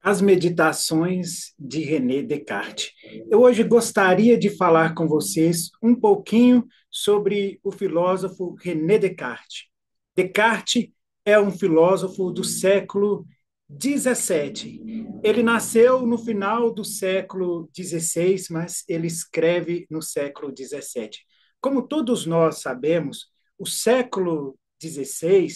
As Meditações de René Descartes. Eu hoje gostaria de falar com vocês um pouquinho sobre o filósofo René Descartes. Descartes é um filósofo do século XVII. Ele nasceu no final do século XVI, mas ele escreve no século XVII. Como todos nós sabemos, o século XVI,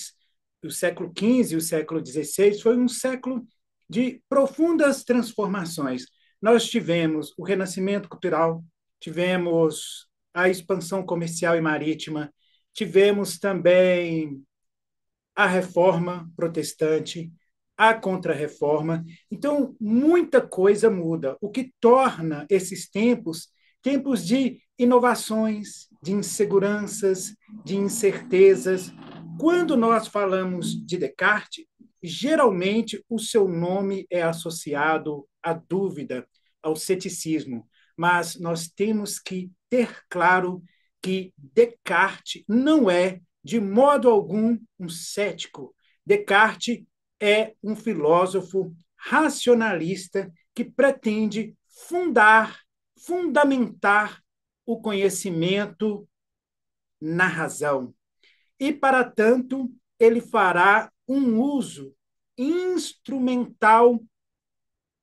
o século XV e o século XVI foi um século de profundas transformações. Nós tivemos o renascimento cultural, tivemos a expansão comercial e marítima, tivemos também a reforma protestante, a contra-reforma. Então, muita coisa muda, o que torna esses tempos tempos de inovações, de inseguranças, de incertezas. Quando nós falamos de Descartes, geralmente o seu nome é associado à dúvida, ao ceticismo, mas nós temos que ter claro que Descartes não é de modo algum um cético. Descartes é um filósofo racionalista que pretende fundamentar o conhecimento na razão. E, para tanto, ele fará um uso instrumental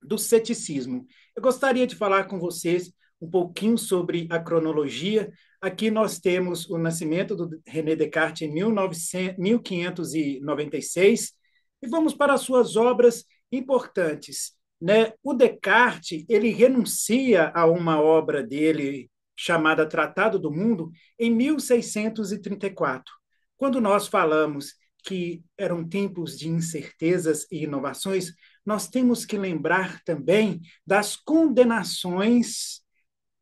do ceticismo. Eu gostaria de falar com vocês um pouquinho sobre a cronologia. Aqui nós temos o nascimento do René Descartes em 1596 e vamos para as suas obras importantes. Né? O Descartes ele renuncia a uma obra dele chamada Tratado do Mundo em 1634. Quando nós falamos que eram tempos de incertezas e inovações, nós temos que lembrar também das condenações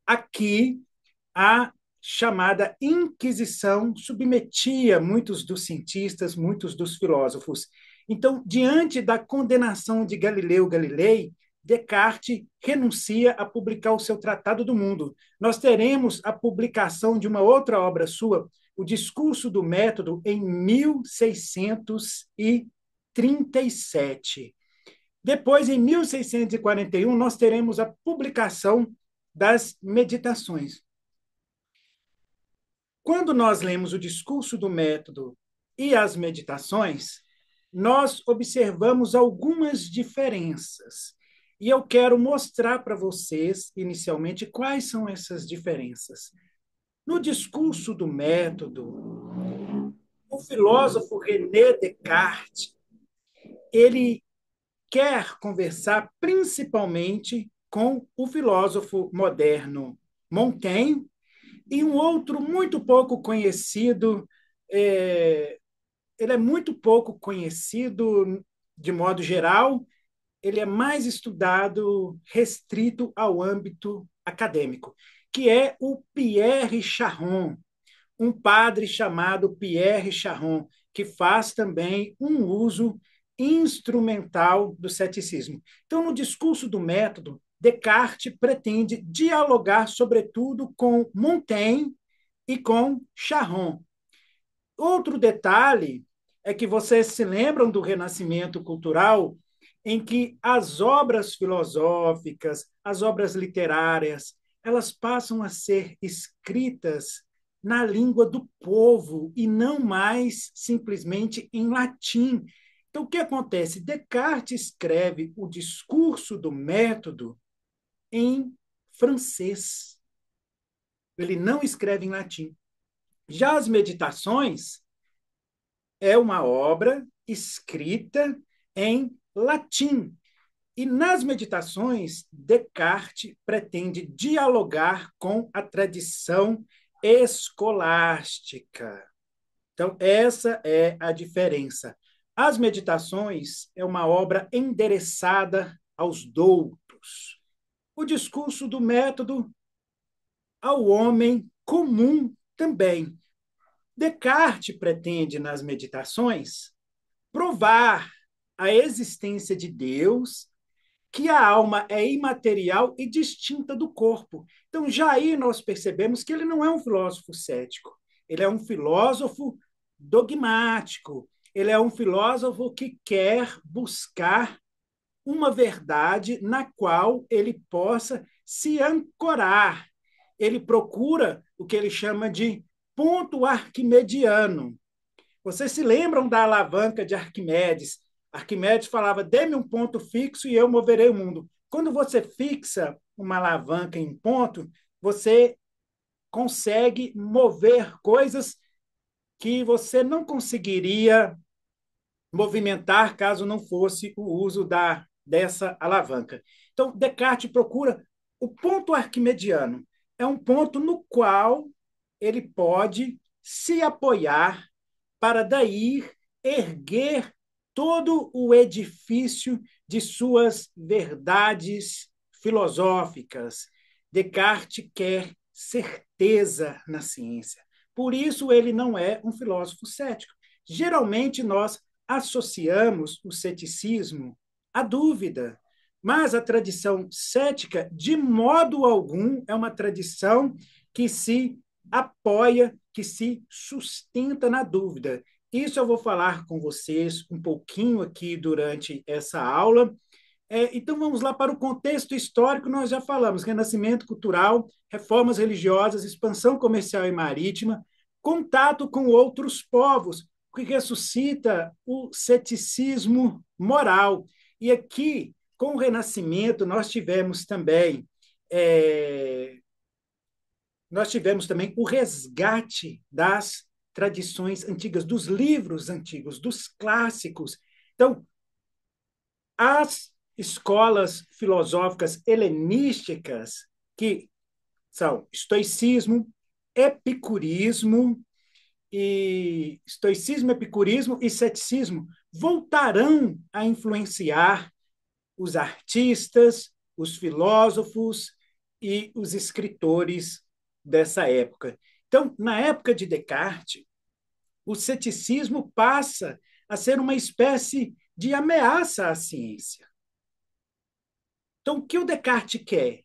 aqui a chamada Inquisição submetia muitos dos cientistas, muitos dos filósofos. Então, diante da condenação de Galileu Galilei, Descartes renuncia a publicar o seu Tratado do Mundo. Nós teremos a publicação de uma outra obra sua, O Discurso do Método, em 1637. Depois, em 1641, nós teremos a publicação das Meditações. Quando nós lemos o Discurso do Método e as Meditações, nós observamos algumas diferenças. E eu quero mostrar para vocês, inicialmente, quais são essas diferenças. No Discurso do Método, o filósofo René Descartes, ele quer conversar principalmente com o filósofo moderno Montaigne e um outro muito pouco conhecido, ele é muito pouco conhecido de modo geral, ele é mais estudado, restrito ao âmbito acadêmico, que é o Pierre Charron, um padre chamado Pierre Charron, que faz também um uso instrumental do ceticismo. Então, no discurso do método, Descartes pretende dialogar, sobretudo, com Montaigne e com Charron. Outro detalhe é que vocês se lembram do Renascimento cultural, em que as obras filosóficas, as obras literárias, elas passam a ser escritas na língua do povo e não mais simplesmente em latim. Então, o que acontece? Descartes escreve o discurso do método em francês. Ele não escreve em latim. Já as meditações é uma obra escrita em latim. E nas meditações, Descartes pretende dialogar com a tradição escolástica. Então, essa é a diferença. As Meditações é uma obra endereçada aos doutos. O discurso do método ao homem comum também. Descartes pretende, nas Meditações, provar a existência de Deus, que a alma é imaterial e distinta do corpo. Então, já aí nós percebemos que ele não é um filósofo cético, ele é um filósofo dogmático, ele é um filósofo que quer buscar uma verdade na qual ele possa se ancorar. Ele procura o que ele chama de ponto arquimediano. Vocês se lembram da alavanca de Arquimedes? Arquimedes falava: dê-me um ponto fixo e eu moverei o mundo. Quando você fixa uma alavanca em ponto, você consegue mover coisas que você não conseguiria movimentar caso não fosse o uso dessa alavanca. Então, Descartes procura o ponto arquimediano. É um ponto no qual ele pode se apoiar para daí erguer todo o edifício de suas verdades filosóficas. Descartes quer certeza na ciência. Por isso, ele não é um filósofo cético. Geralmente, nós associamos o ceticismo à dúvida, mas a tradição cética, de modo algum, é uma tradição que se apoia, que se sustenta na dúvida. Isso eu vou falar com vocês um pouquinho aqui durante essa aula. Então, vamos lá para o contexto histórico. Nós já falamos: renascimento cultural, reformas religiosas, expansão comercial e marítima, contato com outros povos, o que ressuscita o ceticismo moral. E aqui, com o Renascimento, nós tivemos também o resgate das tradições antigas, dos livros antigos, dos clássicos. Então, as escolas filosóficas helenísticas, que são epicurismo e ceticismo, voltarão a influenciar os artistas, os filósofos e os escritores dessa época. Então, na época de Descartes, o ceticismo passa a ser uma espécie de ameaça à ciência. Então, o que o Descartes quer?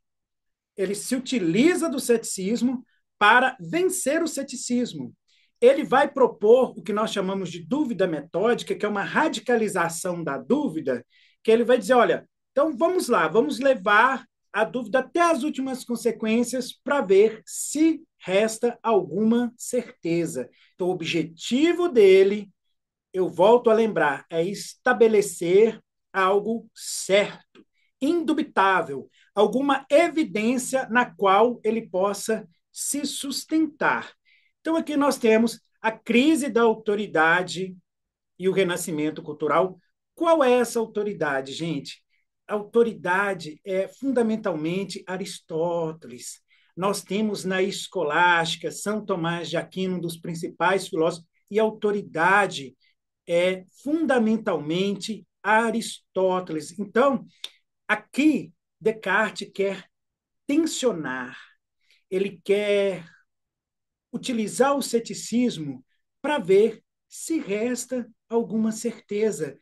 Ele se utiliza do ceticismo para vencer o ceticismo. Ele vai propor o que nós chamamos de dúvida metódica, que é uma radicalização da dúvida, que ele vai dizer: olha, então vamos lá, vamos levar a dúvida até as últimas consequências para ver se resta alguma certeza. Então, o objetivo dele, eu volto a lembrar, é estabelecer algo certo, indubitável, alguma evidência na qual ele possa se sustentar. Então, aqui nós temos a crise da autoridade e o renascimento cultural. Qual é essa autoridade, gente? A autoridade é fundamentalmente Aristóteles. Nós temos na escolástica São Tomás de Aquino, um dos principais filósofos, e a autoridade é fundamentalmente Aristóteles. Então, aqui Descartes quer tensionar, ele quer utilizar o ceticismo para ver se resta alguma certeza.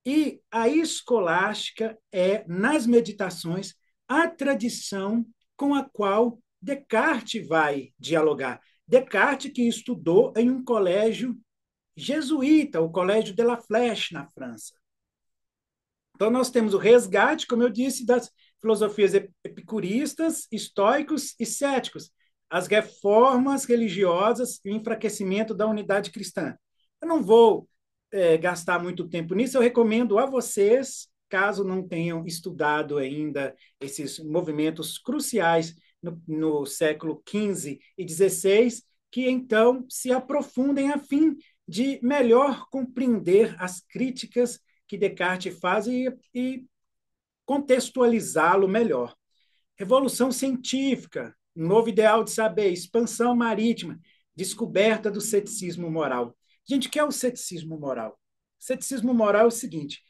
E a escolástica é, nas meditações, a tradição com a qual Descartes vai dialogar. Descartes, que estudou em um colégio jesuíta, o Colégio de La Flèche, na França. Então, nós temos o resgate, como eu disse, das filosofias epicuristas, estoicos e céticos, as reformas religiosas e o enfraquecimento da unidade cristã. Eu não vou gastar muito tempo nisso, eu recomendo a vocês, caso não tenham estudado ainda esses movimentos cruciais no século XV e XVI, que então se aprofundem a fim de melhor compreender as críticas que Descartes faz e contextualizá-lo melhor. Revolução científica, novo ideal de saber, expansão marítima, descoberta do ceticismo moral. Gente, o que é o ceticismo moral? O ceticismo moral é o seguinte,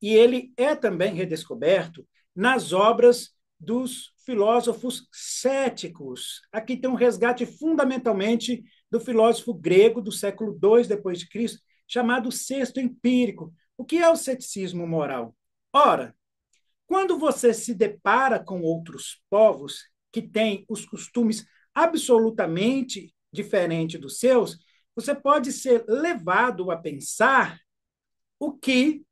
e ele é também redescoberto nas obras dos filósofos céticos. Aqui tem um resgate fundamentalmente do filósofo grego do século II depois de Cristo, chamado Sexto Empírico. O que é o ceticismo moral? Ora, quando você se depara com outros povos que têm os costumes absolutamente diferentes dos seus, você pode ser levado a pensar o que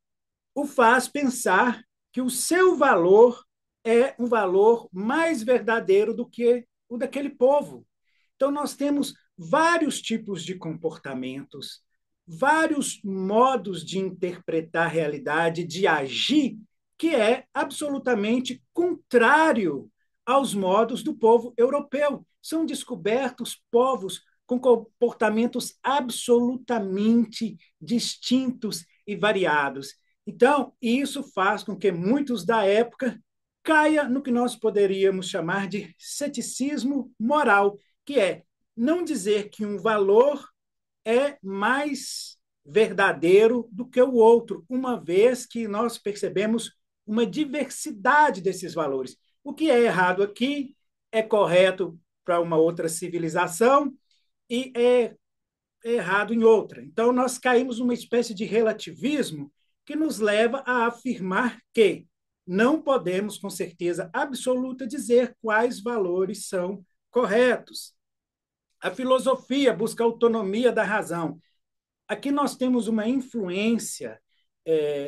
o faz pensar que o seu valor é um valor mais verdadeiro do que o daquele povo. Então, nós temos vários tipos de comportamentos, vários modos de interpretar a realidade, de agir, que é absolutamente contrário aos modos do povo europeu. São descobertos povos com comportamentos absolutamente distintos e variados. Então, isso faz com que muitos da época caia no que nós poderíamos chamar de ceticismo moral, que é não dizer que um valor é mais verdadeiro do que o outro, uma vez que nós percebemos uma diversidade desses valores. O que é errado aqui é correto para uma outra civilização e é errado em outra. Então, nós caímos numa espécie de relativismo que nos leva a afirmar que não podemos, com certeza absoluta, dizer quais valores são corretos. A filosofia busca a autonomia da razão. Aqui nós temos uma influência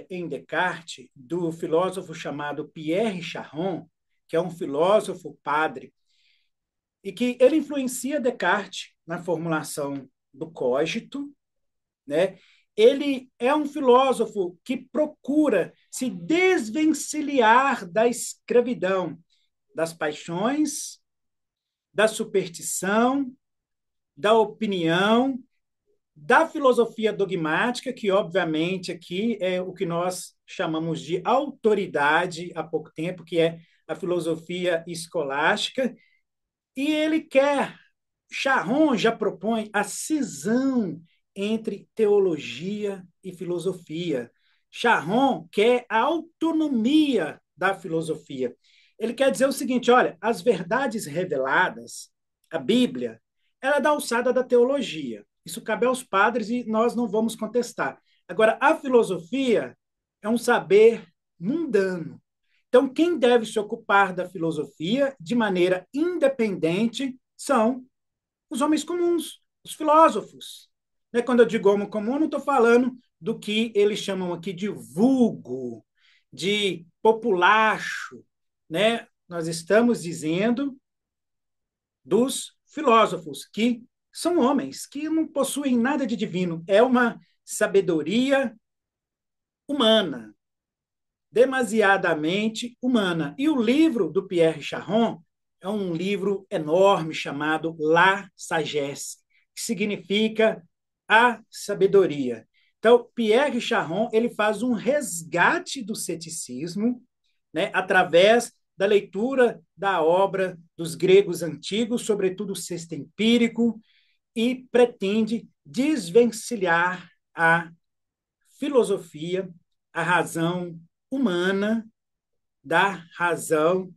em Descartes do filósofo chamado Pierre Charon, que é um filósofo padre, e que ele influencia Descartes na formulação do cogito, né? Ele é um filósofo que procura se desvencilhar da escravidão, das paixões, da superstição, da opinião, da filosofia dogmática, que obviamente aqui é o que nós chamamos de autoridade há pouco tempo, que é a filosofia escolástica, e ele quer, Charron já propõe a cisão entre teologia e filosofia. Charron quer a autonomia da filosofia. Ele quer dizer o seguinte: olha, as verdades reveladas, a Bíblia, ela é da alçada da teologia. Isso cabe aos padres e nós não vamos contestar. Agora, a filosofia é um saber mundano. Então, quem deve se ocupar da filosofia de maneira independente são os homens comuns, os filósofos. Né? Quando eu digo homem comum, não estou falando do que eles chamam aqui de vulgo, de populacho. Né? Nós estamos dizendo dos filósofos, que são homens, que não possuem nada de divino. É uma sabedoria humana, demasiadamente humana. E o livro do Pierre Charon é um livro enorme chamado La Sagesse, que significa a sabedoria. Então, Pierre Charon ele faz um resgate do ceticismo, né, através da leitura da obra dos gregos antigos, sobretudo o Sexto Empírico, e pretende desvencilhar a filosofia, a razão humana da razão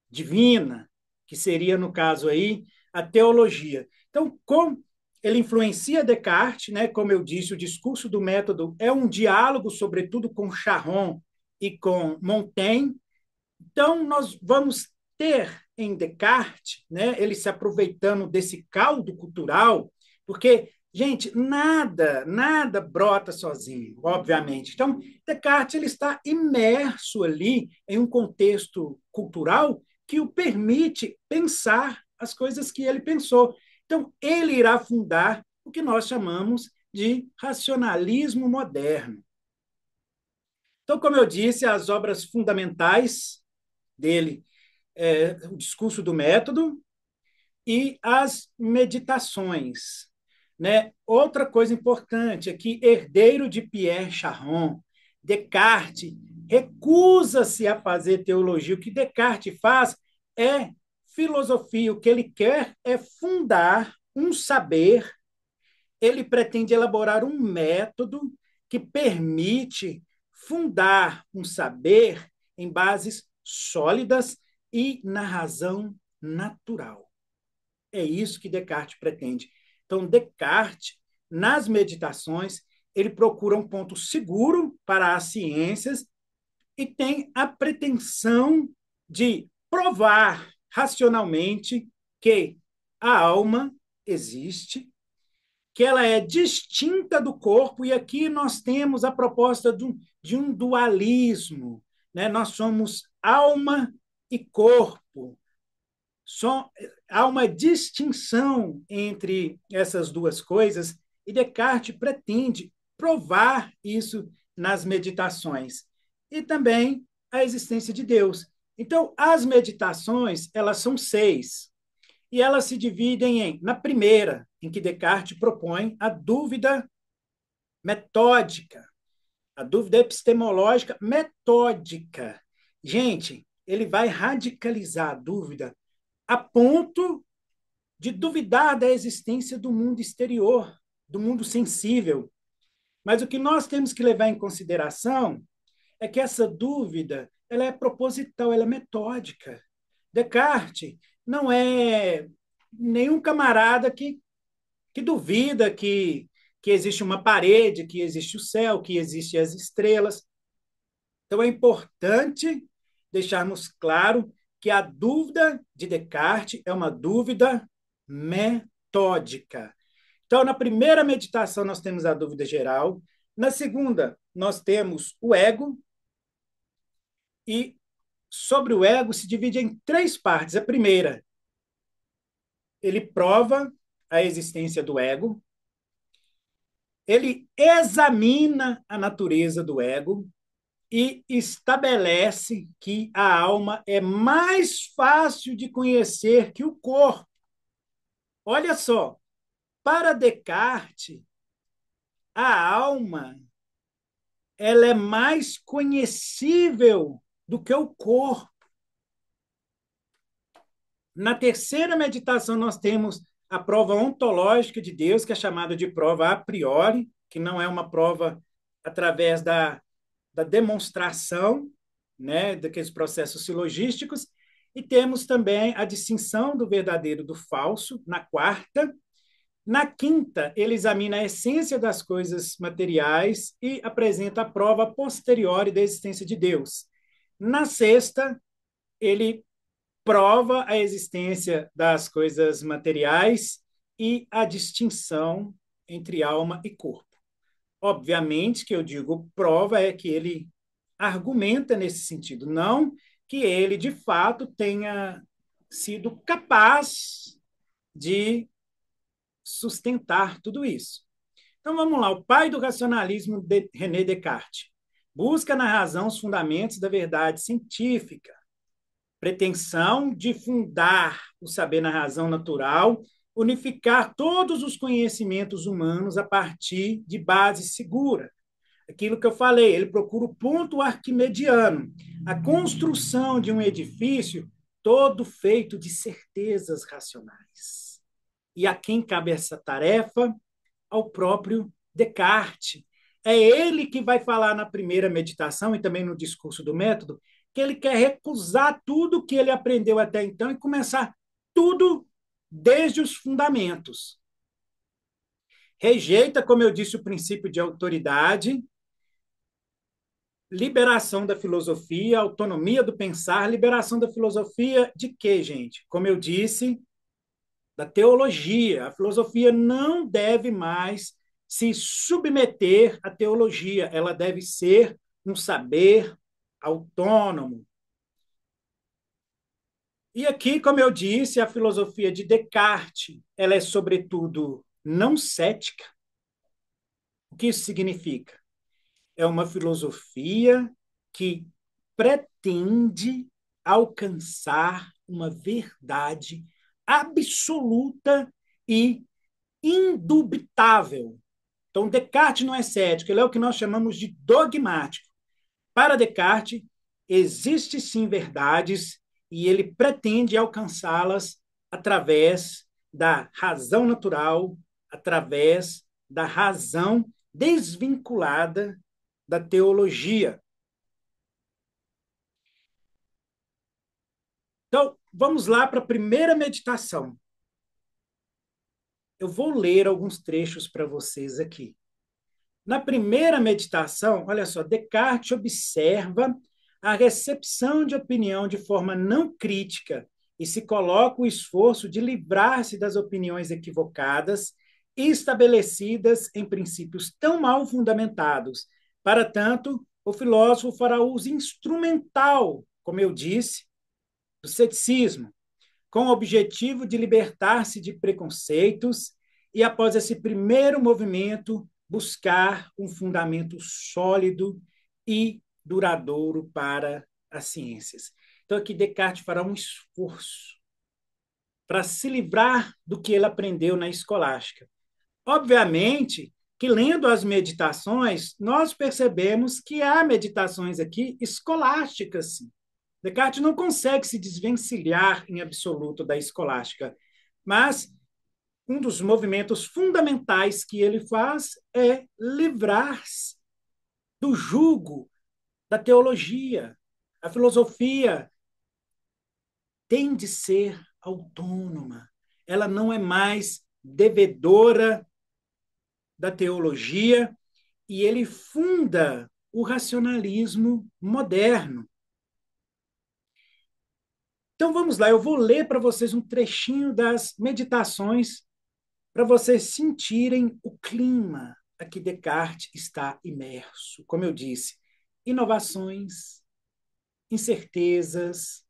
divina, que seria, no caso aí, a teologia. Então, como ele influencia Descartes, né? Como eu disse, o discurso do método é um diálogo, sobretudo com Charron e com Montaigne. Então, nós vamos ter em Descartes, né, ele se aproveitando desse caldo cultural, porque, gente, nada brota sozinho, obviamente. Então, Descartes ele está imerso ali em um contexto cultural que o permite pensar as coisas que ele pensou. Então, ele irá fundar o que nós chamamos de racionalismo moderno. Então, como eu disse, as obras fundamentais dele o discurso do método e as meditações. Né? Outra coisa importante é que, herdeiro de Pierre Charon, Descartes recusa-se a fazer teologia. O que Descartes faz é filosofia. O que ele quer é fundar um saber. Ele pretende elaborar um método que permite fundar um saber em bases sólidas e na razão natural. É isso que Descartes pretende. Então, Descartes, nas meditações, ele procura um ponto seguro para as ciências e tem a pretensão de provar racionalmente que a alma existe, que ela é distinta do corpo, e aqui nós temos a proposta de um dualismo, né? Nós somos alma e corpo. Há uma distinção entre essas duas coisas e Descartes pretende provar isso nas meditações e também a existência de Deus. Então, as meditações, elas são 6 e elas se dividem na primeira, em que Descartes propõe a dúvida metódica, a dúvida epistemológica metódica. Gente, ele vai radicalizar a dúvida a ponto de duvidar da existência do mundo exterior, do mundo sensível. Mas o que nós temos que levar em consideração é que essa dúvida ela é proposital, ela é metódica. Descartes não é nenhum camarada que duvida que existe uma parede, que existe o céu, que existem as estrelas. Então, é importante deixarmos claro que a dúvida de Descartes é uma dúvida metódica. Então, na primeira meditação, nós temos a dúvida geral. Na segunda, nós temos o ego. E sobre o ego se divide em 3 partes. A primeira, ele prova a existência do ego. Ele examina a natureza do ego e estabelece que a alma é mais fácil de conhecer que o corpo. Olha só, para Descartes, a alma ela é mais conhecível do que o corpo. Na terceira meditação, nós temos a prova ontológica de Deus, que é chamada de prova a priori, que não é uma prova através da demonstração, né, daqueles processos silogísticos, e temos também a distinção do verdadeiro do falso, na quarta. Na quinta, ele examina a essência das coisas materiais e apresenta a prova posteriori da existência de Deus. Na sexta, ele prova a existência das coisas materiais e a distinção entre alma e corpo. Obviamente que eu digo prova é que ele argumenta nesse sentido, não que ele, de fato, tenha sido capaz de sustentar tudo isso. Então vamos lá, o pai do racionalismo, de René Descartes, busca na razão os fundamentos da verdade científica, pretensão de fundar o saber na razão natural, unificar todos os conhecimentos humanos a partir de base segura. Aquilo que eu falei, ele procura o ponto arquimediano, a construção de um edifício todo feito de certezas racionais. E a quem cabe essa tarefa? Ao próprio Descartes. É ele que vai falar na primeira meditação e também no discurso do método que ele quer recusar tudo que ele aprendeu até então e começar tudo desde os fundamentos. Rejeita, como eu disse, o princípio de autoridade, liberação da filosofia, autonomia do pensar, liberação da filosofia de quê, gente? Como eu disse, da teologia. A filosofia não deve mais se submeter à teologia, ela deve ser um saber autônomo. E aqui, como eu disse, a filosofia de Descartes, ela é sobretudo não cética. O que isso significa? É uma filosofia que pretende alcançar uma verdade absoluta e indubitável. Então, Descartes não é cético, ele é o que nós chamamos de dogmático. Para Descartes, existe sim verdades e ele pretende alcançá-las através da razão natural, através da razão desvinculada da teologia. Então, vamos lá para a primeira meditação. Eu vou ler alguns trechos para vocês aqui. Na primeira meditação, olha só, Descartes observa a recepção de opinião de forma não crítica e se coloca o esforço de livrar-se das opiniões equivocadas e estabelecidas em princípios tão mal fundamentados, para tanto o filósofo fará uso instrumental, como eu disse, do ceticismo, com o objetivo de libertar-se de preconceitos e, após esse primeiro movimento, buscar um fundamento sólido e duradouro para as ciências. Então, aqui Descartes fará um esforço para se livrar do que ele aprendeu na escolástica. Obviamente que, lendo as meditações, nós percebemos que há meditações aqui escolásticas, sim. Descartes não consegue se desvencilhar em absoluto da escolástica, mas um dos movimentos fundamentais que ele faz é livrar-se do jugo da teologia. A filosofia tem de ser autônoma. Ela não é mais devedora da teologia e ele funda o racionalismo moderno. Então vamos lá, eu vou ler para vocês um trechinho das meditações para vocês sentirem o clima a que Descartes está imerso. Como eu disse, inovações, incertezas,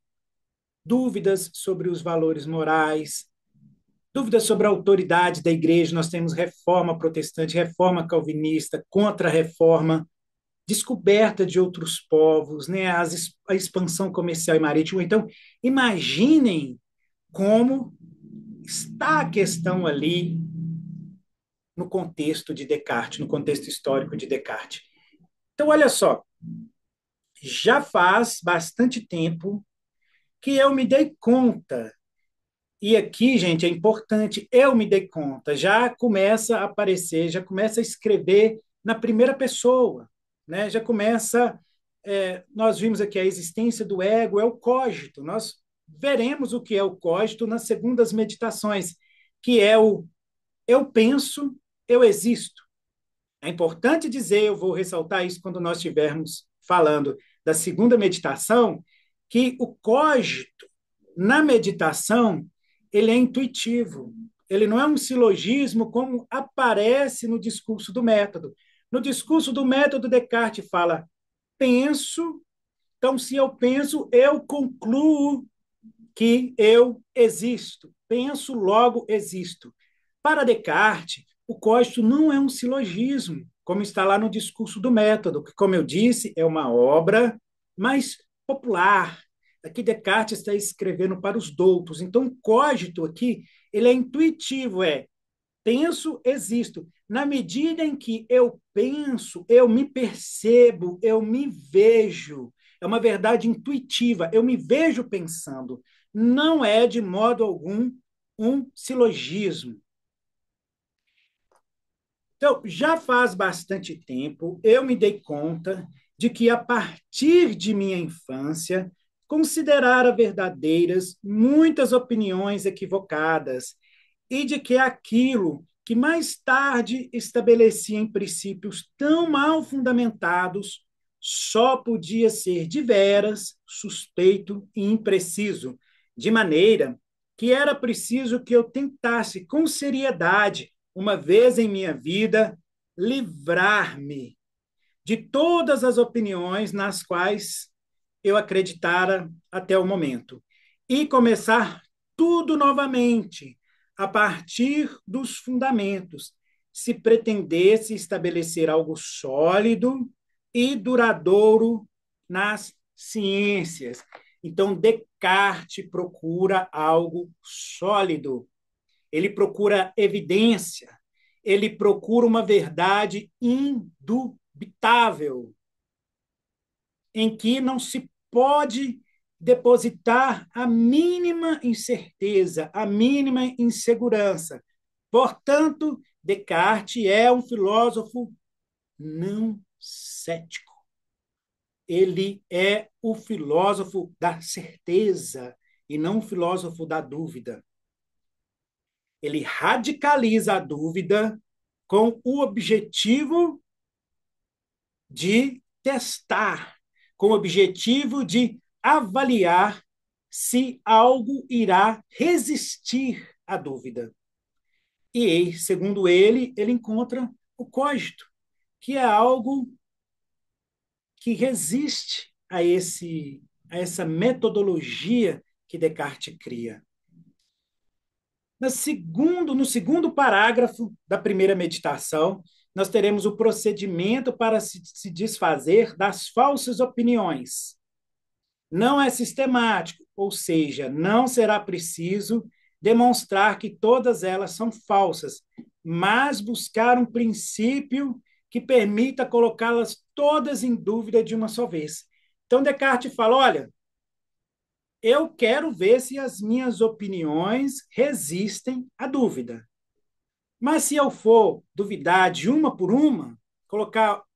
dúvidas sobre os valores morais, dúvidas sobre a autoridade da igreja. Nós temos reforma protestante, reforma calvinista, contra-reforma, descoberta de outros povos, né? A expansão comercial e marítima. Então, imaginem como está a questão ali no contexto de Descartes, no contexto histórico de Descartes. Então, olha só, já faz bastante tempo que eu me dei conta, e aqui, gente, é importante, eu me dei conta, já começa a aparecer, já começa a escrever na primeira pessoa, né? Já começa, nós vimos aqui a existência do ego, é o cogito, nós veremos o que é o cogito nas segundas meditações, que é o eu penso, eu existo. É importante dizer, eu vou ressaltar isso quando nós estivermos falando da segunda meditação, que o cogito, na meditação, ele é intuitivo. Ele não é um silogismo como aparece no discurso do método. No discurso do método, Descartes fala, penso, então se eu penso, eu concluo que eu existo. Penso, logo existo. Para Descartes, o cogito não é um silogismo, como está lá no discurso do método, que, como eu disse, é uma obra mais popular. Aqui Descartes está escrevendo para os doutos. Então, o cogito aqui, ele é intuitivo, penso, existo. Na medida em que eu penso, eu me percebo, eu me vejo. É uma verdade intuitiva, eu me vejo pensando. Não é, de modo algum, um silogismo. Então, já faz bastante tempo eu me dei conta de que, a partir de minha infância, considerara verdadeiras muitas opiniões equivocadas e de que aquilo que mais tarde estabelecia em princípios tão mal fundamentados só podia ser de veras suspeito e impreciso, de maneira que era preciso que eu tentasse com seriedade, uma vez em minha vida, livrar-me de todas as opiniões nas quais eu acreditara até o momento e começar tudo novamente, a partir dos fundamentos, se pretendesse estabelecer algo sólido e duradouro nas ciências. Então, Descartes procura algo sólido, ele procura evidência, ele procura uma verdade indubitável, em que não se pode depositar a mínima incerteza, a mínima insegurança. Portanto, Descartes é um filósofo não cético. Ele é o filósofo da certeza e não o filósofo da dúvida. Ele radicaliza a dúvida com o objetivo de testar, com o objetivo de avaliar se algo irá resistir à dúvida. E, segundo ele encontra o cogito, que é algo que resiste a essa metodologia que Descartes cria. No segundo parágrafo da primeira meditação, nós teremos o procedimento para se desfazer das falsas opiniões. Não é sistemático, ou seja, não será preciso demonstrar que todas elas são falsas, mas buscar um princípio que permita colocá-las todas em dúvida de uma só vez. Então, Descartes fala: olha, eu quero ver se as minhas opiniões resistem à dúvida. Mas se eu for duvidar de uma por uma,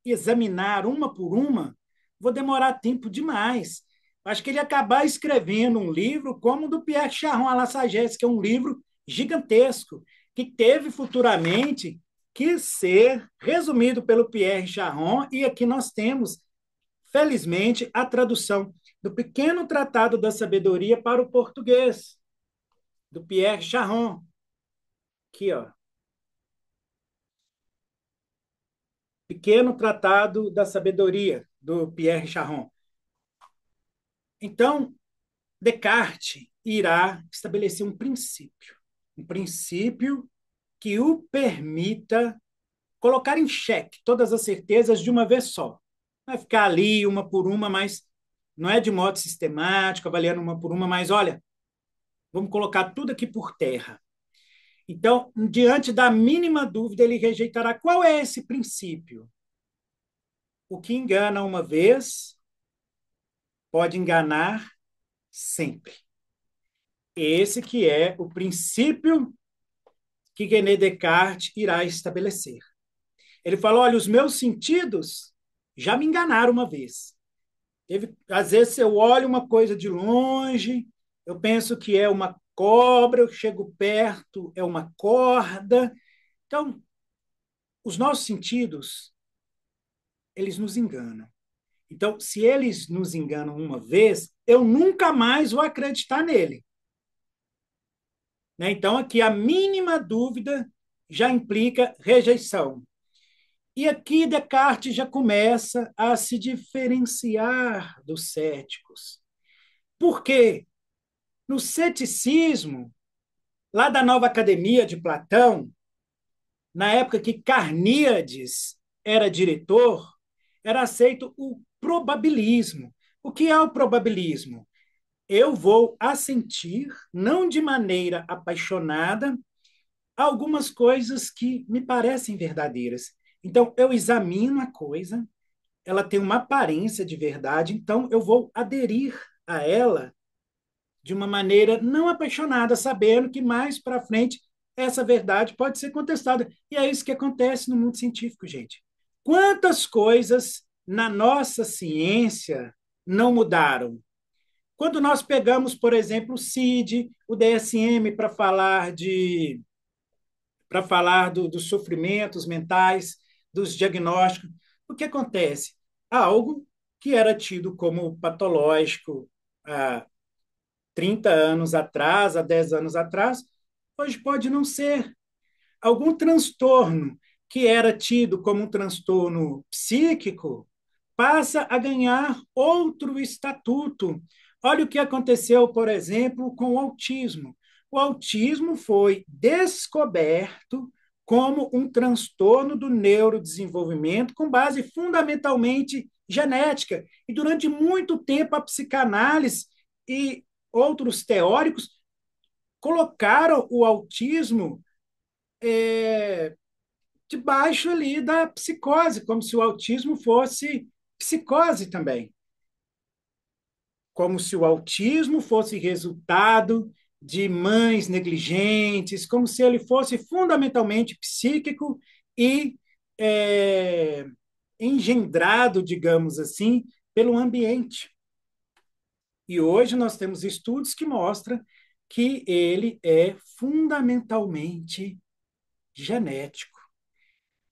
examinar uma por uma, vou demorar tempo demais. Acho que ele ia acabar escrevendo um livro como o do Pierre Charon à la Sagesse, que é um livro gigantesco, que teve futuramente que ser resumido pelo Pierre Charon, e aqui nós temos, felizmente, a tradução do Pequeno Tratado da Sabedoria para o português, do Pierre Charon. Aqui, ó. Pequeno Tratado da Sabedoria, do Pierre Charon. Então, Descartes irá estabelecer um princípio que o permita colocar em xeque todas as certezas de uma vez só. Vai ficar ali uma por uma, mas não é de modo sistemático, avaliando uma por uma, mas olha, vamos colocar tudo aqui por terra. Então, diante da mínima dúvida, ele rejeitará. Qual é esse princípio? O que engana uma vez pode enganar sempre. Esse que é o princípio que René Descartes irá estabelecer. Ele falou: olha, os meus sentidos já me enganaram uma vez. Às vezes eu olho uma coisa de longe, eu penso que é uma cobra, eu chego perto, é uma corda. Então, os nossos sentidos, eles nos enganam. Então, se eles nos enganam uma vez, eu nunca mais vou acreditar nele. Né? Então, aqui a mínima dúvida já implica rejeição. E aqui Descartes já começa a se diferenciar dos céticos. Por quê? No ceticismo, lá da Nova Academia de Platão, na época que Carníades era diretor, era aceito o probabilismo. O que é o probabilismo? Eu vou assentir, não de maneira apaixonada, algumas coisas que me parecem verdadeiras. Então, eu examino a coisa, ela tem uma aparência de verdade, então eu vou aderir a ela de uma maneira não apaixonada, sabendo que mais para frente essa verdade pode ser contestada. E é isso que acontece no mundo científico, gente. Quantas coisas na nossa ciência não mudaram? Quando nós pegamos, por exemplo, o CID, o DSM para falar dos sofrimentos mentais, dos diagnósticos, o que acontece? Algo que era tido como patológico há 30 anos atrás, há 10 anos atrás, hoje pode não ser. Algum transtorno que era tido como um transtorno psíquico passa a ganhar outro estatuto. Olha o que aconteceu, por exemplo, com o autismo. O autismo foi descoberto como um transtorno do neurodesenvolvimento com base fundamentalmente genética. E durante muito tempo a psicanálise e outros teóricos colocaram o autismo debaixo ali da psicose, como se o autismo fosse psicose também, como se o autismo fosse resultado de mães negligentes, como se ele fosse fundamentalmente psíquico e engendrado, digamos assim, pelo ambiente. E hoje nós temos estudos que mostram que ele é fundamentalmente genético.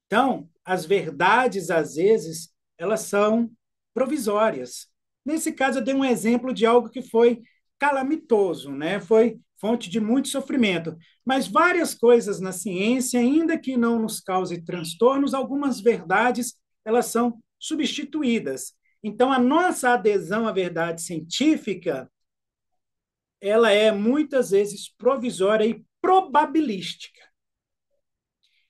Então, as verdades, às vezes, elas são provisórias. Nesse caso, eu dei um exemplo de algo que foi calamitoso, né? Foi fonte de muito sofrimento. Mas várias coisas na ciência, ainda que não nos cause transtornos, algumas verdades, elas são substituídas. Então, a nossa adesão à verdade científica, ela é muitas vezes provisória e probabilística.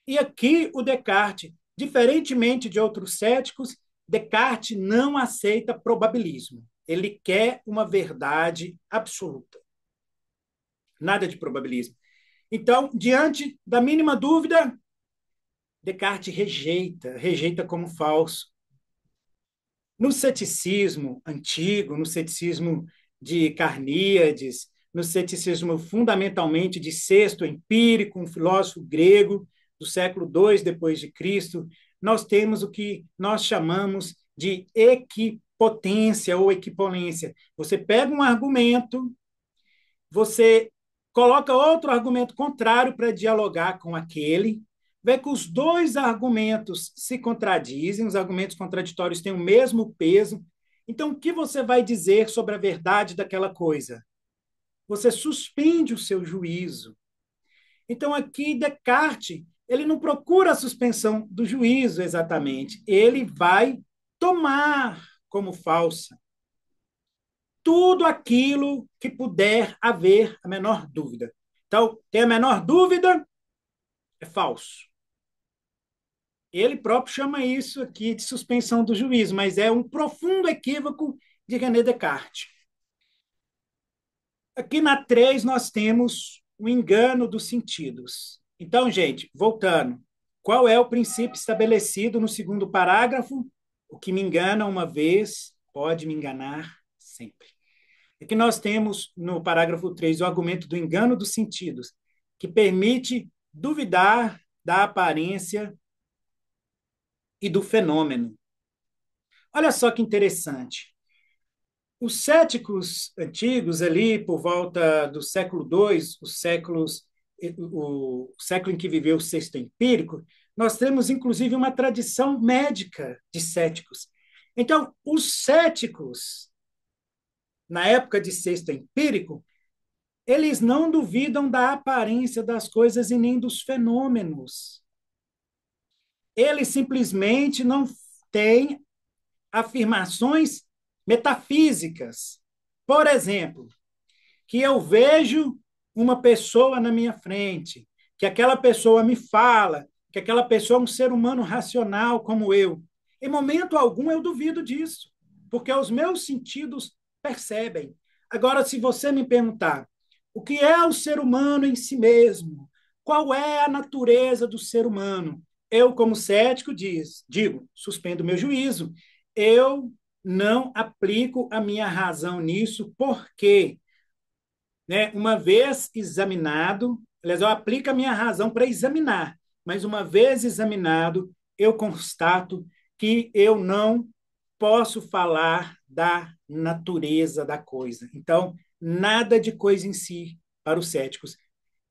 E aqui o Descartes, diferentemente de outros céticos, Descartes não aceita probabilismo. Ele quer uma verdade absoluta. Nada de probabilismo. Então, diante da mínima dúvida, Descartes rejeita como falso. No ceticismo antigo, no ceticismo de Carníades, no ceticismo fundamentalmente de Sexto Empírico, um filósofo grego do século II depois de Cristo, nós temos o que nós chamamos de equipotência ou equipolência. Você pega um argumento, você coloca outro argumento contrário para dialogar com aquele, vê que os dois argumentos se contradizem, os argumentos contraditórios têm o mesmo peso. Então, o que você vai dizer sobre a verdade daquela coisa? Você suspende o seu juízo. Então, aqui, Descartes, ele não procura a suspensão do juízo exatamente, ele vai tomar como falsa tudo aquilo que puder haver a menor dúvida. Então, tem a menor dúvida, é falso. Ele próprio chama isso aqui de suspensão do juízo, mas é um profundo equívoco de René Descartes. Aqui na 3 nós temos o engano dos sentidos. Então, gente, voltando, qual é o princípio estabelecido no segundo parágrafo? O que me engana uma vez pode me enganar sempre. Aqui nós temos no parágrafo 3 o argumento do engano dos sentidos, que permite duvidar da aparência e do fenômeno. Olha só que interessante. Os céticos antigos, ali por volta do século II, o século em que viveu o sexto empírico, nós temos inclusive uma tradição médica de céticos. Então, os céticos, na época de sexto empírico, eles não duvidam da aparência das coisas e nem dos fenômenos. Eles simplesmente não têm afirmações metafísicas. Por exemplo, que eu vejo uma pessoa na minha frente, que aquela pessoa me fala, que aquela pessoa é um ser humano racional como eu. Em momento algum eu duvido disso, porque os meus sentidos percebem. Agora, se você me perguntar o que é o ser humano em si mesmo, qual é a natureza do ser humano, eu, como cético, digo, suspendo meu juízo. Eu não aplico a minha razão nisso, porque, né, uma vez examinado, aliás, eu aplico a minha razão para examinar, mas uma vez examinado, eu constato que eu não posso falar da natureza da coisa. Então, nada de coisa em si para os céticos.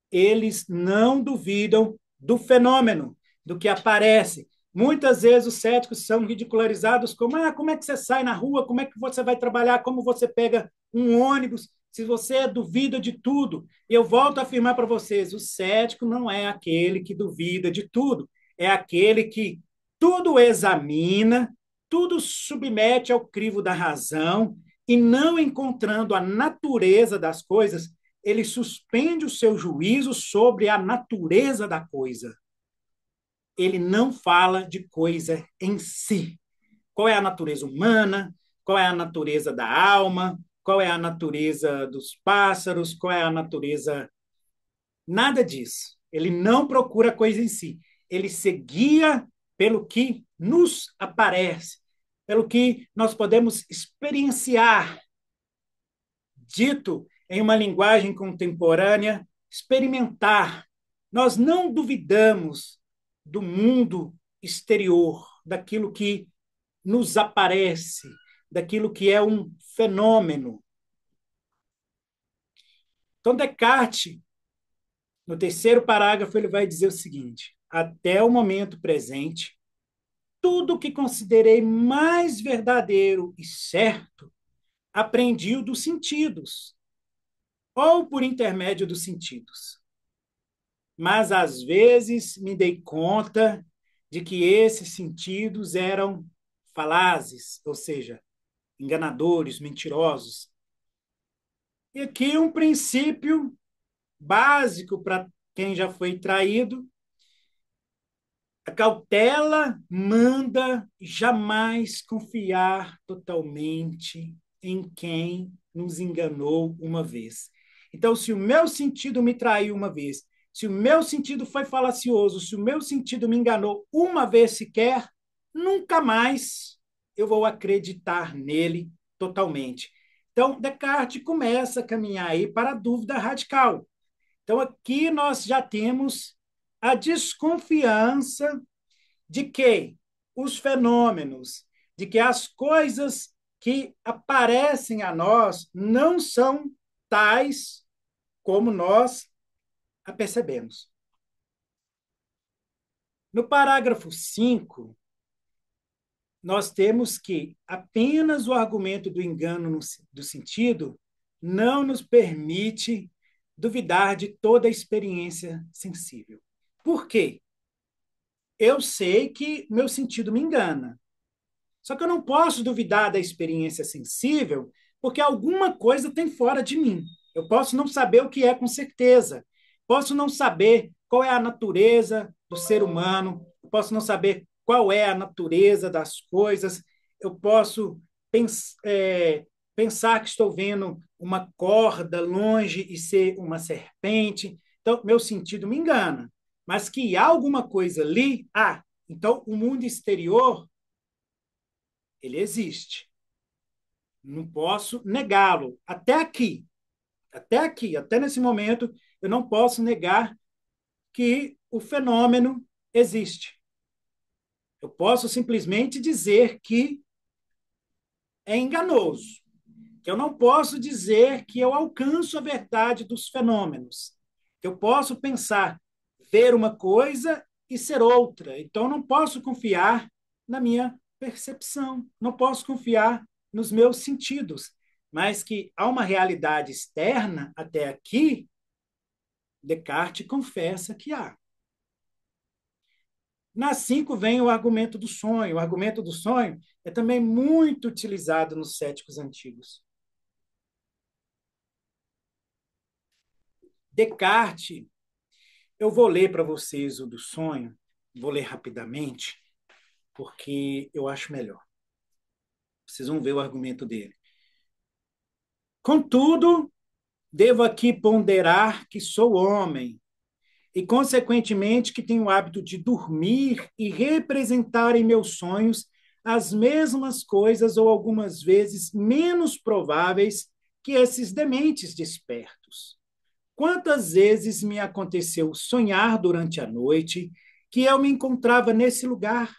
Eles não duvidam do fenômeno, do que aparece. Muitas vezes os céticos são ridicularizados como como é que você sai na rua, como é que você vai trabalhar, como você pega um ônibus, se você duvida de tudo. E eu volto a afirmar para vocês, o cético não é aquele que duvida de tudo, é aquele que tudo examina, tudo submete ao crivo da razão e não encontrando a natureza das coisas, ele suspende o seu juízo sobre a natureza da coisa. Ele não fala de coisa em si. Qual é a natureza humana? Qual é a natureza da alma? Qual é a natureza dos pássaros? Qual é a natureza. Nada disso. Ele não procura coisa em si. Ele se guia pelo que nos aparece, pelo que nós podemos experienciar, dito em uma linguagem contemporânea, experimentar. Nós não duvidamos do mundo exterior, daquilo que nos aparece, daquilo que é um fenômeno. Então, Descartes, no terceiro parágrafo, ele vai dizer o seguinte: até o momento presente, tudo que considerei mais verdadeiro e certo, aprendi dos sentidos, ou por intermédio dos sentidos. Mas, às vezes, me dei conta de que esses sentidos eram falazes, ou seja, enganadores, mentirosos. E aqui um princípio básico para quem já foi traído: a cautela manda jamais confiar totalmente em quem nos enganou uma vez. Então, se o meu sentido me traiu uma vez, se o meu sentido foi falacioso, se o meu sentido me enganou uma vez sequer, nunca mais eu vou acreditar nele totalmente. Então, Descartes começa a caminhar aí para a dúvida radical. Então, aqui nós já temos a desconfiança de que os fenômenos, de que as coisas que aparecem a nós não são tais como nós a percebemos. No parágrafo 5, nós temos que apenas o argumento do engano do sentido não nos permite duvidar de toda a experiência sensível. Por quê? Eu sei que meu sentido me engana. Só que eu não posso duvidar da experiência sensível, porque alguma coisa tem fora de mim. Eu posso não saber o que é com certeza. Posso não saber qual é a natureza do ser humano. Posso não saber qual é a natureza das coisas. Eu posso pensar que estou vendo uma corda longe e ser uma serpente. Então, meu sentido me engana. Mas que há alguma coisa ali, então o mundo exterior ele existe. Não posso negá-lo. Até nesse momento, eu não posso negar que o fenômeno existe. Eu posso simplesmente dizer que é enganoso. Eu não posso dizer que eu alcanço a verdade dos fenômenos. Eu posso pensar, ver uma coisa e ser outra. Então, não posso confiar na minha percepção, não posso confiar nos meus sentidos. Mas que há uma realidade externa até aqui, Descartes confessa que há. Na 5 vem o argumento do sonho. O argumento do sonho é também muito utilizado nos céticos antigos. Descartes, eu vou ler para vocês o do sonho, vou ler rapidamente, porque eu acho melhor. Vocês vão ver o argumento dele. Contudo, devo aqui ponderar que sou homem e, consequentemente, que tenho o hábito de dormir e representar em meus sonhos as mesmas coisas ou algumas vezes menos prováveis que esses dementes despertos. Quantas vezes me aconteceu sonhar durante a noite que eu me encontrava nesse lugar,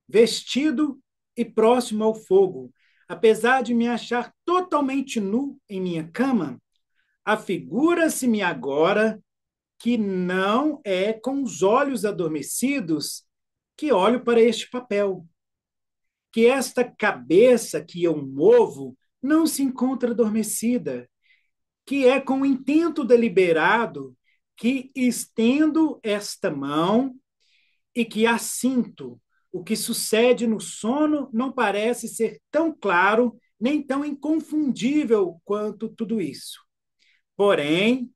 vestido e próximo ao fogo, apesar de me achar totalmente nu em minha cama, afigura-se-me agora que não é com os olhos adormecidos que olho para este papel, que esta cabeça que eu movo não se encontra adormecida, que é com o intento deliberado que estendo esta mão e que assinto. O que sucede no sono não parece ser tão claro nem tão inconfundível quanto tudo isso. Porém,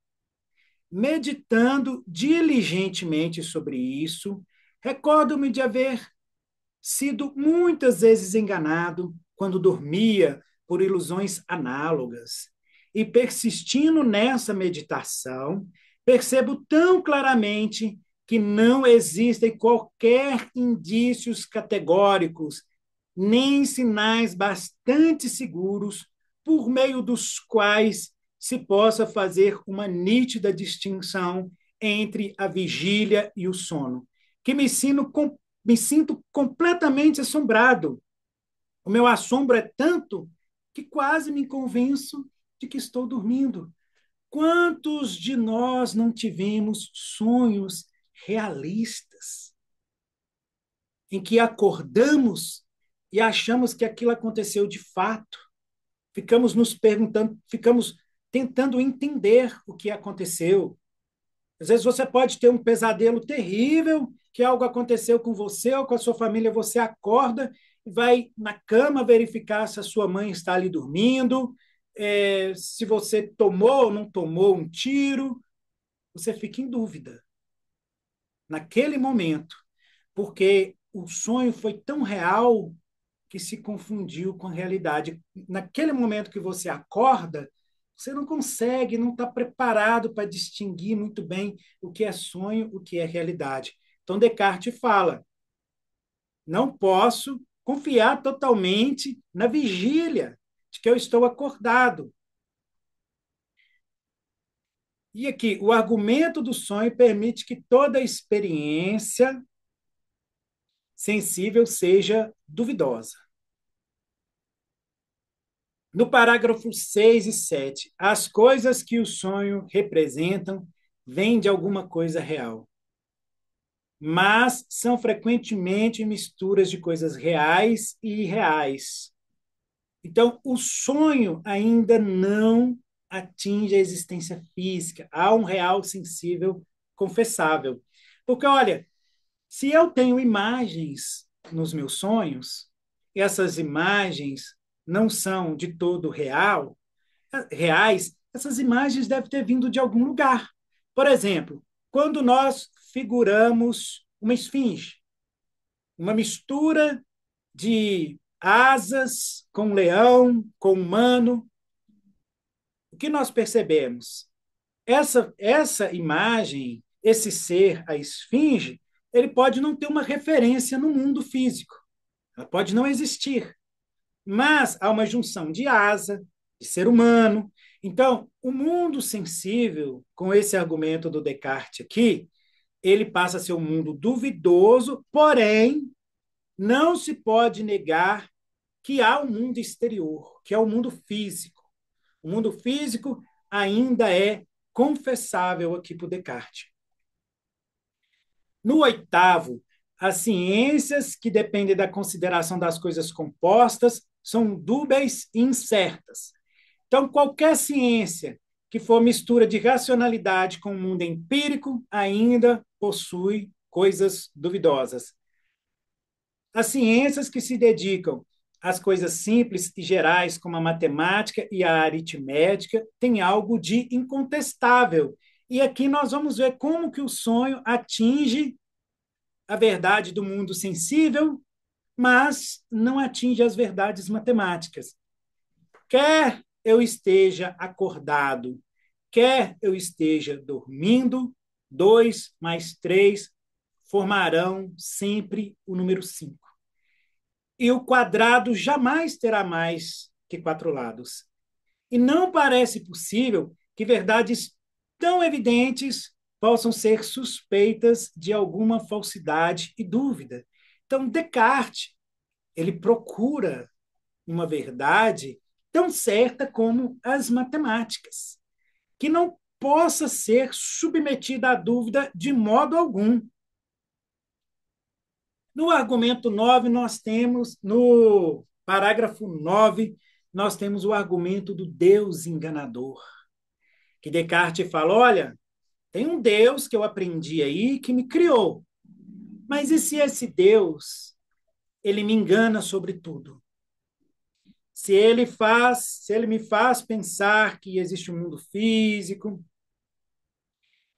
meditando diligentemente sobre isso, recordo-me de haver sido muitas vezes enganado quando dormia por ilusões análogas. E persistindo nessa meditação, percebo tão claramente que não existem qualquer indícios categóricos, nem sinais bastante seguros por meio dos quais se possa fazer uma nítida distinção entre a vigília e o sono, que me sinto completamente assombrado. O meu assombro é tanto que quase me convenço de que estou dormindo. Quantos de nós não tivemos sonhos realistas em que acordamos e achamos que aquilo aconteceu de fato? Ficamos nos perguntando, ficamos tentando entender o que aconteceu. Às vezes você pode ter um pesadelo terrível, que algo aconteceu com você ou com a sua família, você acorda vai na cama verificar se a sua mãe está ali dormindo, se você tomou ou não tomou um tiro. Você fica em dúvida naquele momento, porque o sonho foi tão real que se confundiu com a realidade. Naquele momento que você acorda, você não consegue, não está preparado para distinguir muito bem o que é sonho, o que é realidade. Então, Descartes fala: não posso confiar totalmente na vigília de que eu estou acordado. E aqui, o argumento do sonho permite que toda experiência sensível seja duvidosa. No parágrafo 6 e 7, as coisas que o sonho representam vêm de alguma coisa real, mas são frequentemente misturas de coisas reais e irreais. Então, o sonho ainda não atinge a existência física, há um real sensível confessável. Porque, olha, se eu tenho imagens nos meus sonhos, e essas imagens não são de todo reais, essas imagens devem ter vindo de algum lugar. Por exemplo, quando nós figuramos uma esfinge, uma mistura de asas com leão, com humano, o que nós percebemos? Essa imagem, esse ser, a esfinge, ele pode não ter uma referência no mundo físico, ela pode não existir, mas há uma junção de asa, de ser humano. Então, o mundo sensível, com esse argumento do Descartes aqui, ele passa a ser um mundo duvidoso, porém, não se pode negar que há um mundo exterior, que é o mundo físico. O mundo físico ainda é confessável aqui por Descartes. No oitavo, as ciências que dependem da consideração das coisas compostas são dúbeis e incertas. Então, qualquer ciência que for mistura de racionalidade com o mundo empírico ainda possui coisas duvidosas. As ciências que se dedicam às coisas simples e gerais, como a matemática e a aritmética, têm algo de incontestável. E aqui nós vamos ver como que o sonho atinge a verdade do mundo sensível, mas não atinge as verdades matemáticas. Quer eu esteja acordado, quer eu esteja dormindo, 2 mais 3 formarão sempre o número 5. E o quadrado jamais terá mais que 4 lados. E não parece possível que verdades tão evidentes possam ser suspeitas de alguma falsidade e dúvida. Então, Descartes, ele procura uma verdade tão certa como as matemáticas, que não possa ser submetida à dúvida de modo algum. No argumento 9 nós temos, no parágrafo 9 nós temos o argumento do Deus enganador, que Descartes fala: olha, tem um Deus que eu aprendi aí que me criou, mas e se esse Deus ele me engana sobre tudo? Se ele me faz pensar que existe um mundo físico,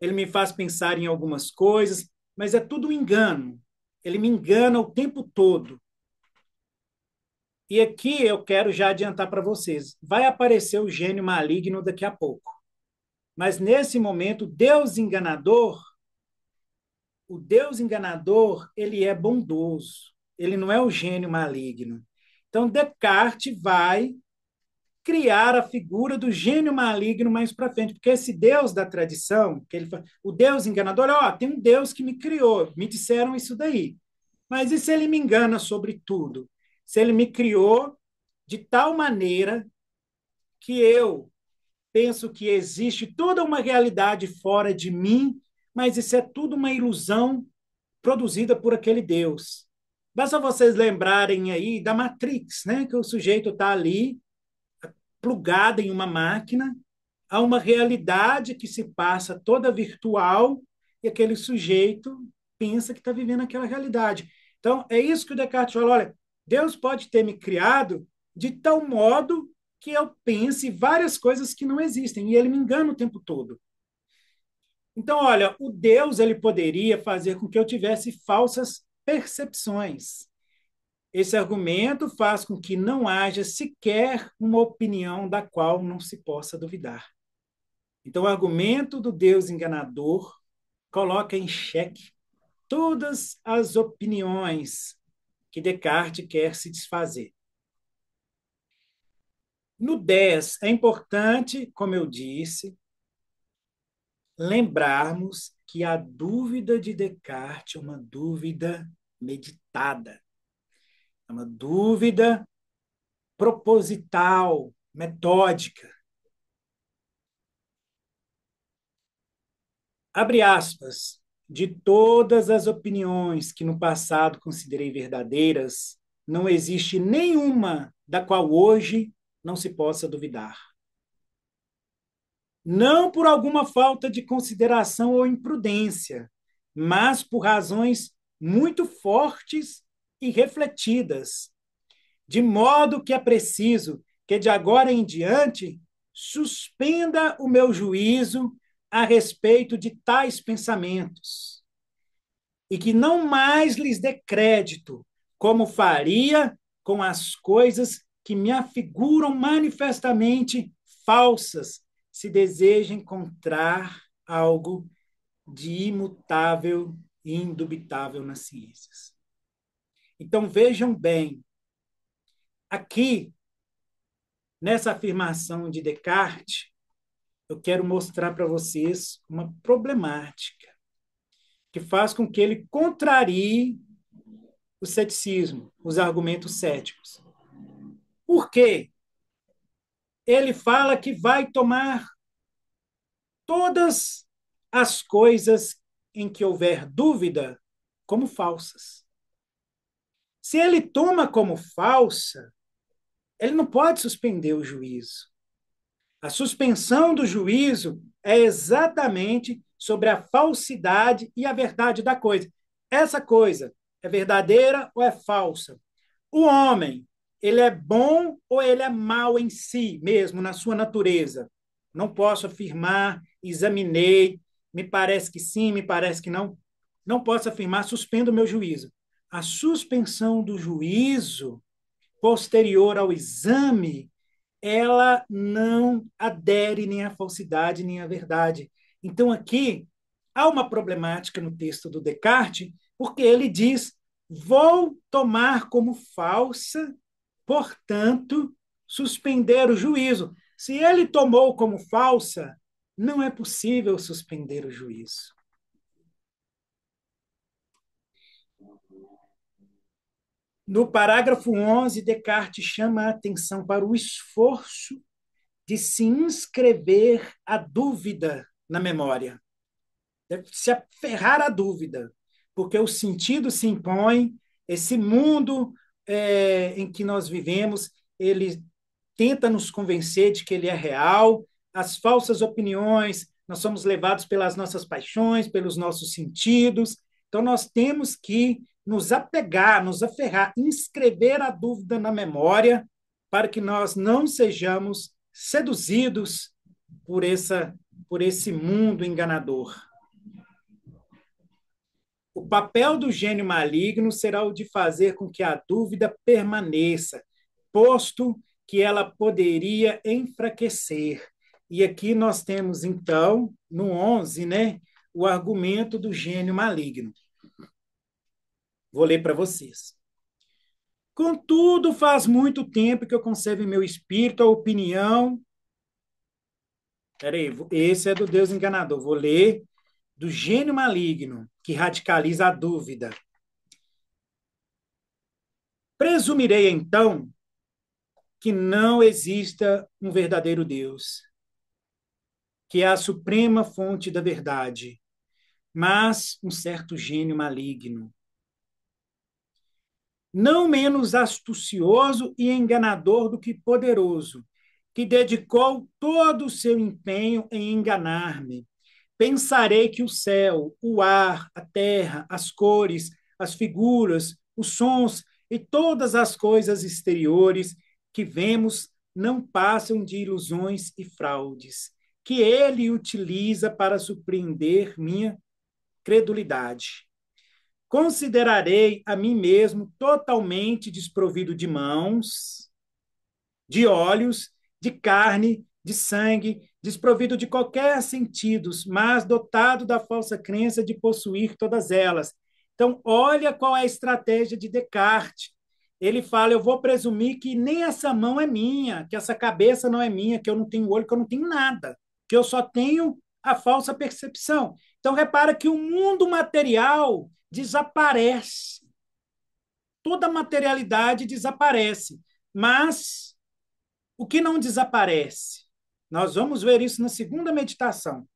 ele me faz pensar em algumas coisas, mas é tudo um engano. Ele me engana o tempo todo. E aqui eu quero já adiantar para vocês: vai aparecer o gênio maligno daqui a pouco. Mas nesse momento, o Deus enganador, ele é bondoso. Ele não é o gênio maligno. Então, Descartes vai criar a figura do gênio maligno mais para frente, porque esse Deus da tradição, que ele fala, o Deus enganador, ó, tem um Deus que me criou, me disseram isso daí. Mas e se ele me engana sobre tudo? Se ele me criou de tal maneira que eu penso que existe toda uma realidade fora de mim, mas isso é tudo uma ilusão produzida por aquele Deus. Basta vocês lembrarem aí da Matrix, né? Que o sujeito está ali plugado em uma máquina, há uma realidade que se passa toda virtual e aquele sujeito pensa que está vivendo aquela realidade. Então, é isso que o Descartes fala: olha, Deus pode ter me criado de tal modo que eu pense várias coisas que não existem, e ele me engana o tempo todo. Então, olha, o Deus ele poderia fazer com que eu tivesse falsas percepções. Esse argumento faz com que não haja sequer uma opinião da qual não se possa duvidar. Então, o argumento do Deus enganador coloca em xeque todas as opiniões que Descartes quer se desfazer. No 10, é importante, como eu disse, lembrarmos que a dúvida de Descartes é uma dúvida meditada, é uma dúvida proposital, metódica. Abre aspas. De todas as opiniões que no passado considerei verdadeiras, não existe nenhuma da qual hoje não se possa duvidar. Não por alguma falta de consideração ou imprudência, mas por razões muito fortes e refletidas, de modo que é preciso que de agora em diante suspenda o meu juízo a respeito de tais pensamentos e que não mais lhes dê crédito, como faria com as coisas que me afiguram manifestamente falsas, se deseja encontrar algo de imutável e indubitável nas ciências. Então vejam bem, aqui nessa afirmação de Descartes, eu quero mostrar para vocês uma problemática que faz com que ele contrarie o ceticismo, os argumentos céticos. Por quê? Ele fala que vai tomar todas as coisas em que houver dúvida como falsas. Se ele toma como falsa, ele não pode suspender o juízo. A suspensão do juízo é exatamente sobre a falsidade e a verdade da coisa. Essa coisa é verdadeira ou é falsa? O homem, ele é bom ou ele é mau em si mesmo, na sua natureza? Não posso afirmar, examinei, me parece que sim, me parece que não. Não posso afirmar, suspendo o meu juízo. A suspensão do juízo posterior ao exame, ela não adere nem à falsidade nem à verdade. Então, aqui, há uma problemática no texto do Descartes, porque ele diz: vou tomar como falsa, portanto, suspender o juízo. Se ele tomou como falsa, não é possível suspender o juízo. No parágrafo 11, Descartes chama a atenção para o esforço de se inscrever a dúvida na memória, de se aferrar à dúvida, porque o sentido se impõe, esse mundo em que nós vivemos, ele tenta nos convencer de que ele é real, as falsas opiniões, nós somos levados pelas nossas paixões, pelos nossos sentidos, então nós temos que nos apegar, nos aferrar, inscrever a dúvida na memória, para que nós não sejamos seduzidos por esse mundo enganador. O papel do gênio maligno será o de fazer com que a dúvida permaneça, posto que ela poderia enfraquecer. E aqui nós temos, então, no 11, né, o argumento do gênio maligno. Vou ler para vocês. Contudo, faz muito tempo que eu conservo em meu espírito a opinião. Peraí, esse é do Deus enganador. Vou ler do gênio maligno, que radicaliza a dúvida. Presumirei, então, que não exista um verdadeiro Deus, que é a suprema fonte da verdade, mas um certo gênio maligno, não menos astucioso e enganador do que poderoso, que dedicou todo o seu empenho em enganar-me. Pensarei que o céu, o ar, a terra, as cores, as figuras, os sons e todas as coisas exteriores que vemos não passam de ilusões e fraudes, que ele utiliza para surpreender minha credulidade. Considerarei a mim mesmo totalmente desprovido de mãos, de olhos, de carne, de sangue, desprovido de qualquer sentidos, mas dotado da falsa crença de possuir todas elas. Então, olha qual é a estratégia de Descartes. Ele fala: eu vou presumir que nem essa mão é minha, que essa cabeça não é minha, que eu não tenho olho, que eu não tenho nada, que eu só tenho a falsa percepção. Então, repara que o mundo material desaparece. Toda a materialidade desaparece. Mas o que não desaparece? Nós vamos ver isso na segunda meditação.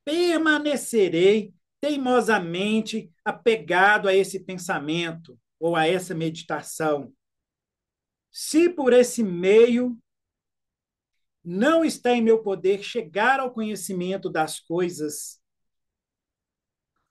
Permanecerei teimosamente apegado a esse pensamento ou a essa meditação. Se por esse meio não está em meu poder chegar ao conhecimento das coisas,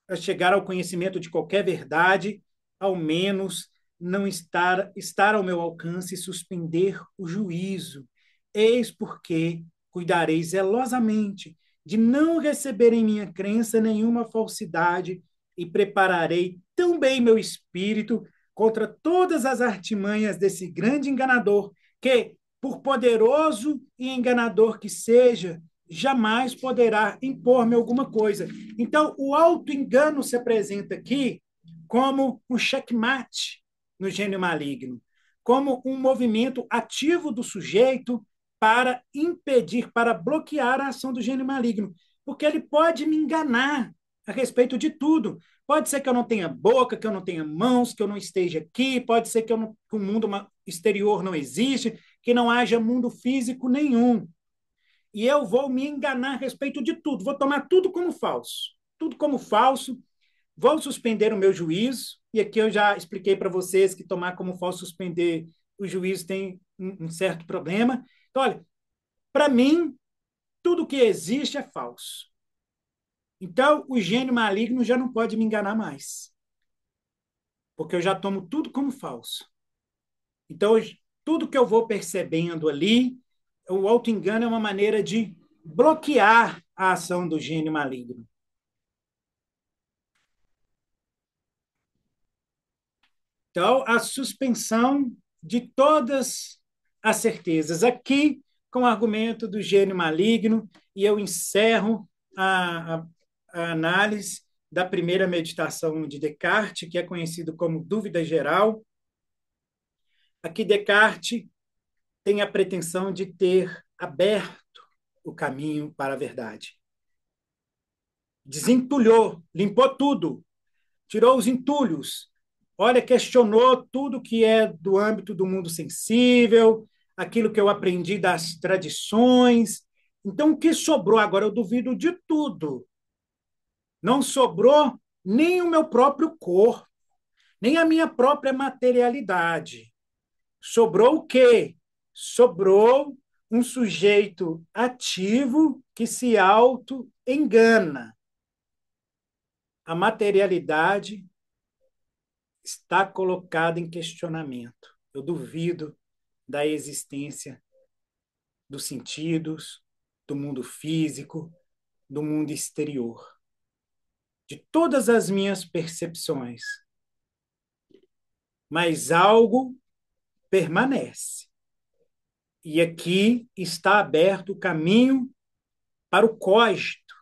a chegar ao conhecimento de qualquer verdade, ao menos não estar ao meu alcance e suspender o juízo. Eis porque cuidarei zelosamente de não receber em minha crença nenhuma falsidade e prepararei tão bem meu espírito contra todas as artimanhas desse grande enganador que, por poderoso e enganador que seja, jamais poderá impor-me alguma coisa. Então, o auto-engano se apresenta aqui como um checkmate no gênio maligno, como um movimento ativo do sujeito para impedir, para bloquear a ação do gênio maligno, porque ele pode me enganar a respeito de tudo. Pode ser que eu não tenha boca, que eu não tenha mãos, que eu não esteja aqui, pode ser que, que o mundo exterior não existe, que não haja mundo físico nenhum. E eu vou me enganar a respeito de tudo, vou tomar tudo como falso, vou suspender o meu juízo, e aqui eu já expliquei para vocês que tomar como falso, suspender o juízo tem um certo problema. Então, olha, para mim, tudo que existe é falso. Então, o gênio maligno já não pode me enganar mais, porque eu já tomo tudo como falso. Então, tudo que eu vou percebendo ali, o auto-engano é uma maneira de bloquear a ação do gênio maligno. Então, a suspensão de todas as certezas. Aqui, com o argumento do gênio maligno, e eu encerro a análise da primeira meditação de Descartes, que é conhecido como dúvida geral. Aqui, Descartes tem a pretensão de ter aberto o caminho para a verdade. Desentulhou, limpou tudo, tirou os entulhos. Olha, questionou tudo que é do âmbito do mundo sensível, aquilo que eu aprendi das tradições. Então, o que sobrou agora? Eu duvido de tudo. Não sobrou nem o meu próprio corpo, nem a minha própria materialidade. Sobrou o quê? Sobrou um sujeito ativo que se auto-engana. A materialidade está colocada em questionamento. Eu duvido da existência dos sentidos, do mundo físico, do mundo exterior, de todas as minhas percepções. Mas algo permanece. E aqui está aberto o caminho para o cogito,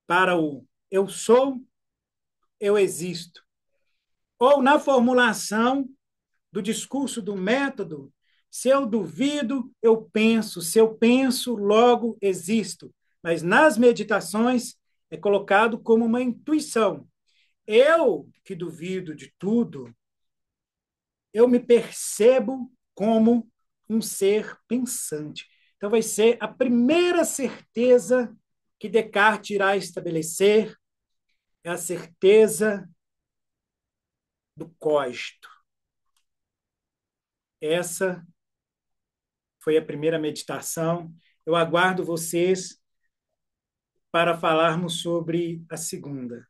para o eu sou, eu existo. Ou na formulação do discurso do método, se eu duvido, eu penso, se eu penso, logo existo. Mas nas meditações é colocado como uma intuição. Eu que duvido de tudo, eu me percebo como um ser pensante. Então vai ser a primeira certeza que Descartes irá estabelecer, é a certeza do cogito. Essa foi a primeira meditação. Eu aguardo vocês para falarmos sobre a segunda.